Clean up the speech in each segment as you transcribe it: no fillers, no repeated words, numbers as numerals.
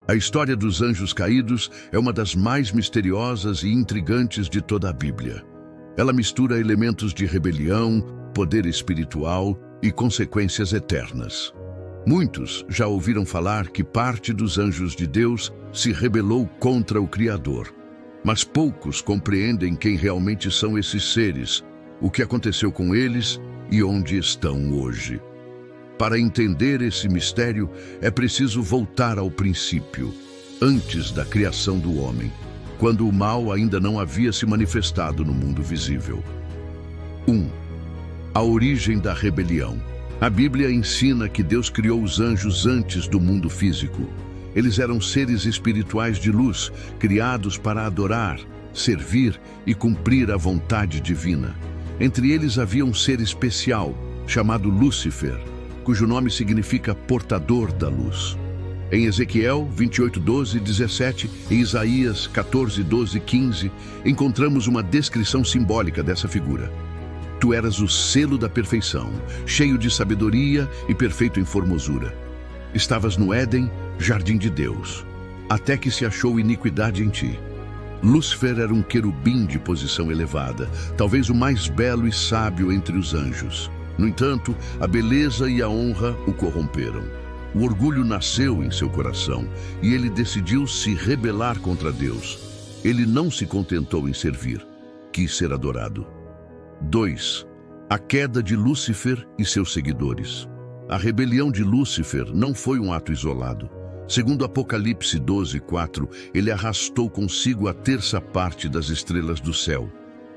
A história dos anjos caídos é uma das mais misteriosas e intrigantes de toda a Bíblia. Ela mistura elementos de rebelião, poder espiritual e consequências eternas. Muitos já ouviram falar que parte dos anjos de Deus se rebelou contra o Criador. Mas poucos compreendem quem realmente são esses seres, o que aconteceu com eles e onde estão hoje. Para entender esse mistério, é preciso voltar ao princípio, antes da criação do homem, quando o mal ainda não havia se manifestado no mundo visível. 1. A origem da rebelião. A Bíblia ensina que Deus criou os anjos antes do mundo físico. Eles eram seres espirituais de luz, criados para adorar, servir e cumprir a vontade divina. Entre eles havia um ser especial, chamado Lúcifer, cujo nome significa portador da luz. Em Ezequiel 28:12 e 17 e Isaías 14:12 e 15, encontramos uma descrição simbólica dessa figura. Tu eras o selo da perfeição, cheio de sabedoria e perfeito em formosura. Estavas no Éden, jardim de Deus, até que se achou iniquidade em ti. Lúcifer era um querubim de posição elevada, talvez o mais belo e sábio entre os anjos. No entanto, a beleza e a honra o corromperam. O orgulho nasceu em seu coração e ele decidiu se rebelar contra Deus. Ele não se contentou em servir, quis ser adorado. 2. A queda de Lúcifer e seus seguidores. A rebelião de Lúcifer não foi um ato isolado. Segundo Apocalipse 12:4, ele arrastou consigo a terça parte das estrelas do céu,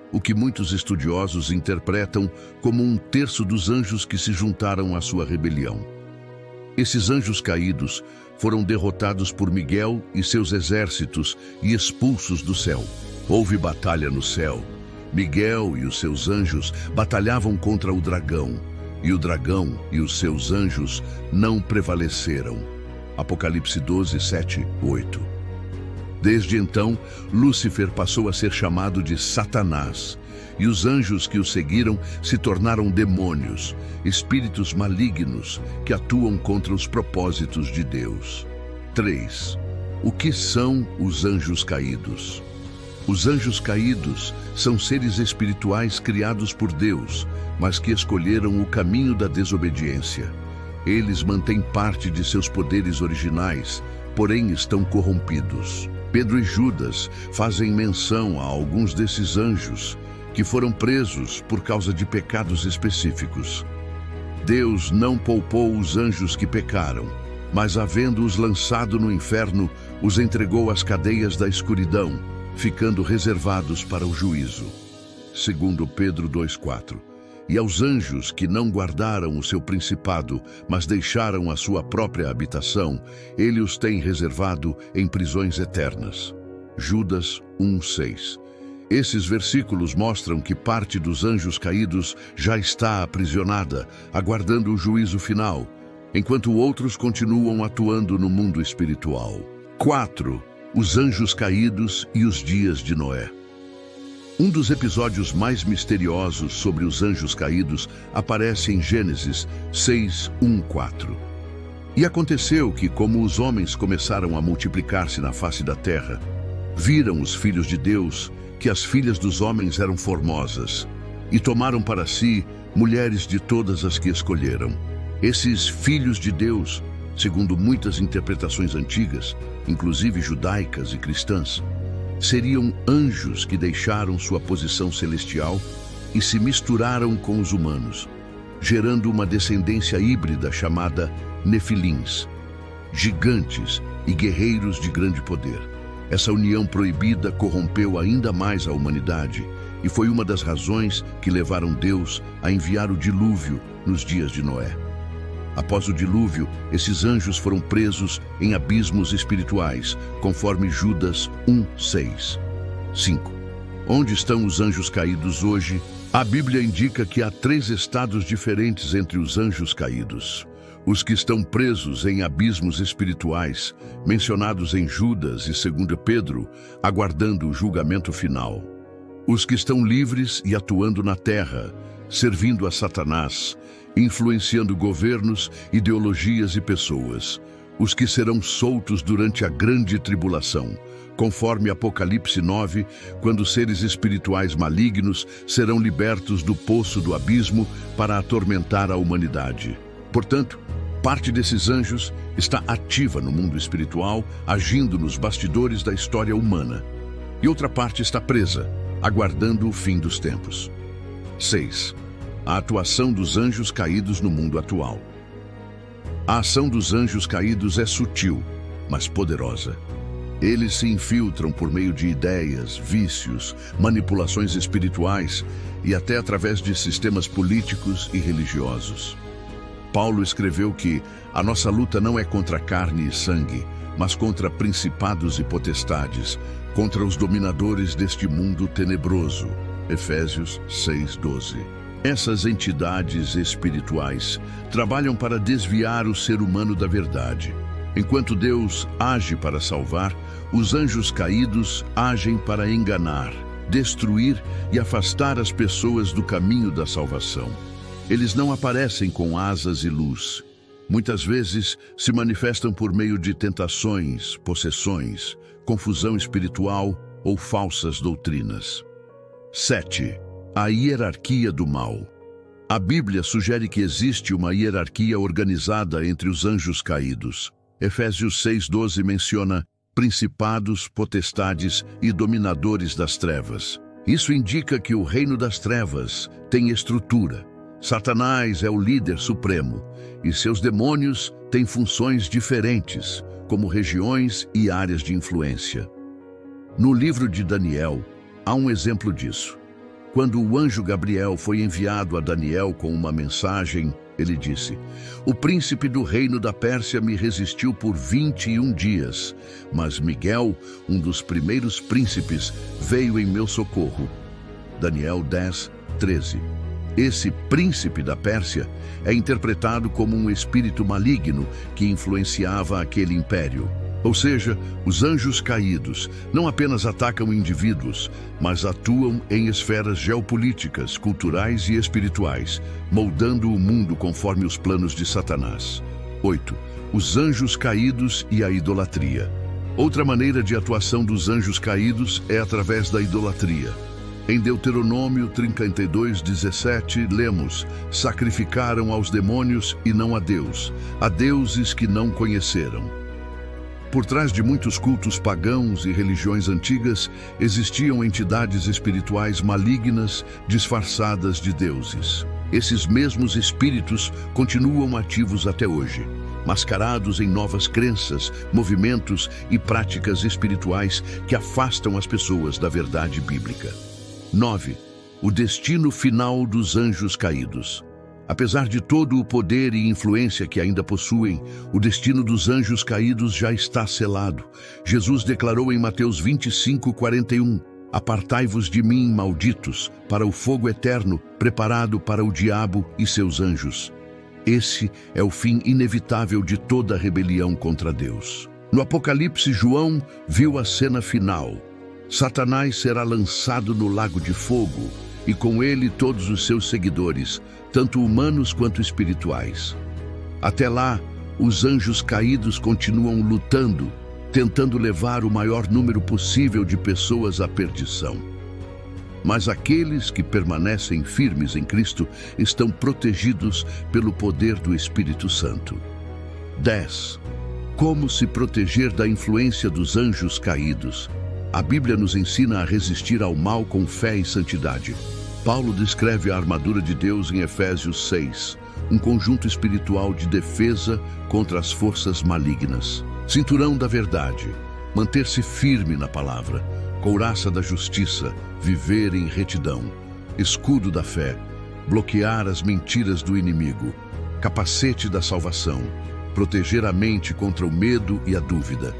o que muitos estudiosos interpretam como um terço dos anjos que se juntaram à sua rebelião. Esses anjos caídos foram derrotados por Miguel e seus exércitos e expulsos do céu. Houve batalha no céu. Miguel e os seus anjos batalhavam contra o dragão, e o dragão e os seus anjos não prevaleceram. Apocalipse 12:7-8. Desde então, Lúcifer passou a ser chamado de Satanás, e os anjos que o seguiram se tornaram demônios, espíritos malignos que atuam contra os propósitos de Deus. 3. O que são os anjos caídos? Os anjos caídos são seres espirituais criados por Deus, mas que escolheram o caminho da desobediência. Eles mantêm parte de seus poderes originais, porém estão corrompidos. Pedro e Judas fazem menção a alguns desses anjos que foram presos por causa de pecados específicos. Deus não poupou os anjos que pecaram, mas havendo-os lançado no inferno, os entregou às cadeias da escuridão, ficando reservados para o juízo. Segundo Pedro 2:4. E aos anjos que não guardaram o seu principado, mas deixaram a sua própria habitação, ele os tem reservado em prisões eternas. Judas 1:6. Esses versículos mostram que parte dos anjos caídos já está aprisionada, aguardando o juízo final, enquanto outros continuam atuando no mundo espiritual. 4. Os anjos caídos e os dias de Noé. Um dos episódios mais misteriosos sobre os anjos caídos aparece em Gênesis 6:1-4. E aconteceu que, como os homens começaram a multiplicar-se na face da terra, viram os filhos de Deus que as filhas dos homens eram formosas, e tomaram para si mulheres de todas as que escolheram. Esses filhos de Deus, segundo muitas interpretações antigas, inclusive judaicas e cristãs, seriam anjos que deixaram sua posição celestial e se misturaram com os humanos, gerando uma descendência híbrida chamada Nefilins, gigantes e guerreiros de grande poder. Essa união proibida corrompeu ainda mais a humanidade e foi uma das razões que levaram Deus a enviar o dilúvio nos dias de Noé. Após o dilúvio, esses anjos foram presos em abismos espirituais, conforme Judas 1:6. 5. Onde estão os anjos caídos hoje? A Bíblia indica que há 3 estados diferentes entre os anjos caídos. Os que estão presos em abismos espirituais, mencionados em Judas e 2 Pedro, aguardando o julgamento final. Os que estão livres e atuando na terra, servindo a Satanás, influenciando governos, ideologias e pessoas. os que serão soltos durante a grande tribulação, conforme Apocalipse 9, quando seres espirituais malignos serão libertos do poço do abismo para atormentar a humanidade. Portanto, parte desses anjos está ativa no mundo espiritual, agindo nos bastidores da história humana. E outra parte está presa, aguardando o fim dos tempos. 6. A atuação dos anjos caídos no mundo atual. A ação dos anjos caídos é sutil, mas poderosa. Eles se infiltram por meio de ideias, vícios, manipulações espirituais e até através de sistemas políticos e religiosos. Paulo escreveu que a nossa luta não é contra carne e sangue, mas contra principados e potestades, contra os dominadores deste mundo tenebroso. Efésios 6:12. Essas entidades espirituais trabalham para desviar o ser humano da verdade. Enquanto Deus age para salvar, os anjos caídos agem para enganar, destruir e afastar as pessoas do caminho da salvação. Eles não aparecem com asas e luz. Muitas vezes se manifestam por meio de tentações, possessões, confusão espiritual ou falsas doutrinas. 7. A hierarquia do mal. A Bíblia sugere que existe uma hierarquia organizada entre os anjos caídos. Efésios 6:12 menciona principados, potestades e dominadores das trevas. Isso indica que o reino das trevas tem estrutura. Satanás é o líder supremo e seus demônios têm funções diferentes, como regiões e áreas de influência. No livro de Daniel, há um exemplo disso. Quando o anjo Gabriel foi enviado a Daniel com uma mensagem, ele disse: "O príncipe do reino da Pérsia me resistiu por 21 dias, mas Miguel, um dos primeiros príncipes, veio em meu socorro." Daniel 10:13. Esse príncipe da Pérsia é interpretado como um espírito maligno que influenciava aquele império. Ou seja, os anjos caídos não apenas atacam indivíduos, mas atuam em esferas geopolíticas, culturais e espirituais, moldando o mundo conforme os planos de Satanás. 8. Os anjos caídos e a idolatria. Outra maneira de atuação dos anjos caídos é através da idolatria. Em Deuteronômio 32:17, lemos: "Sacrificaram aos demônios e não a deuses que não conheceram." Por trás de muitos cultos pagãos e religiões antigas, existiam entidades espirituais malignas disfarçadas de deuses. Esses mesmos espíritos continuam ativos até hoje, mascarados em novas crenças, movimentos e práticas espirituais que afastam as pessoas da verdade bíblica. 9. O destino final dos anjos caídos. Apesar de todo o poder e influência que ainda possuem, o destino dos anjos caídos já está selado. Jesus declarou em Mateus 25:41, "Apartai-vos de mim, malditos, para o fogo eterno, preparado para o diabo e seus anjos." Esse é o fim inevitável de toda rebelião contra Deus. No Apocalipse, João viu a cena final. Satanás será lançado no lago de fogo, e com ele todos os seus seguidores, tanto humanos quanto espirituais. Até lá, os anjos caídos continuam lutando, tentando levar o maior número possível de pessoas à perdição. Mas aqueles que permanecem firmes em Cristo estão protegidos pelo poder do Espírito Santo. 10. Como se proteger da influência dos anjos caídos? A Bíblia nos ensina a resistir ao mal com fé e santidade. Paulo descreve a armadura de Deus em Efésios 6, um conjunto espiritual de defesa contra as forças malignas. Cinturão da verdade, manter-se firme na palavra. Couraça da justiça, viver em retidão. Escudo da fé, bloquear as mentiras do inimigo. Capacete da salvação, proteger a mente contra o medo e a dúvida.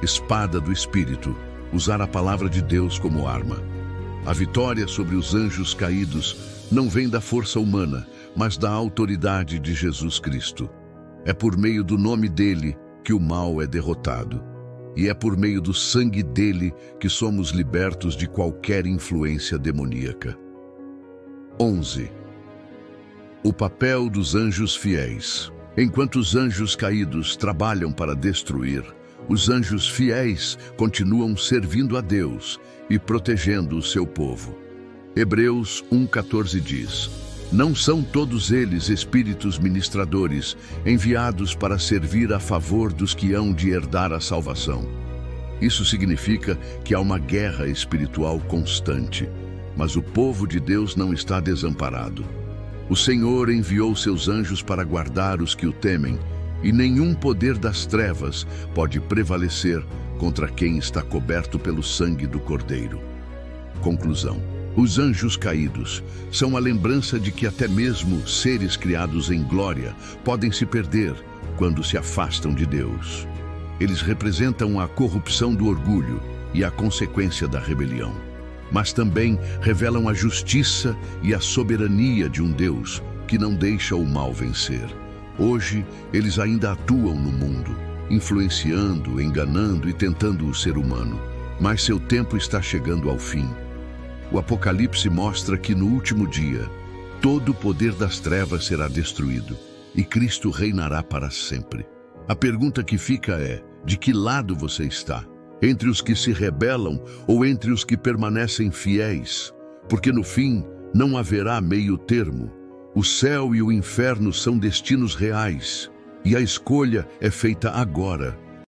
Espada do Espírito, usar a palavra de Deus como arma. A vitória sobre os anjos caídos não vem da força humana, mas da autoridade de Jesus Cristo. É por meio do nome dele que o mal é derrotado. E é por meio do sangue dele que somos libertos de qualquer influência demoníaca. 11. O papel dos anjos fiéis. Enquanto os anjos caídos trabalham para destruir, os anjos fiéis continuam servindo a Deus e protegendo o seu povo. Hebreus 1,14 diz: não são todos eles espíritos ministradores, enviados para servir a favor dos que hão de herdar a salvação. Isso significa que há uma guerra espiritual constante, mas o povo de Deus não está desamparado. O Senhor enviou seus anjos para guardar os que o temem, e nenhum poder das trevas pode prevalecer contra quem está coberto pelo sangue do Cordeiro. Conclusão: os anjos caídos são a lembrança de que até mesmo seres criados em glória podem se perder quando se afastam de Deus. Eles representam a corrupção do orgulho e a consequência da rebelião, mas também revelam a justiça e a soberania de um Deus que não deixa o mal vencer. Hoje, eles ainda atuam no mundo, influenciando, enganando e tentando o ser humano, mas seu tempo está chegando ao fim. O Apocalipse mostra que no último dia, todo o poder das trevas será destruído e Cristo reinará para sempre. A pergunta que fica é: de que lado você está? Entre os que se rebelam ou entre os que permanecem fiéis? Porque no fim não haverá meio termo. O céu e o inferno são destinos reais e a escolha é feita agora.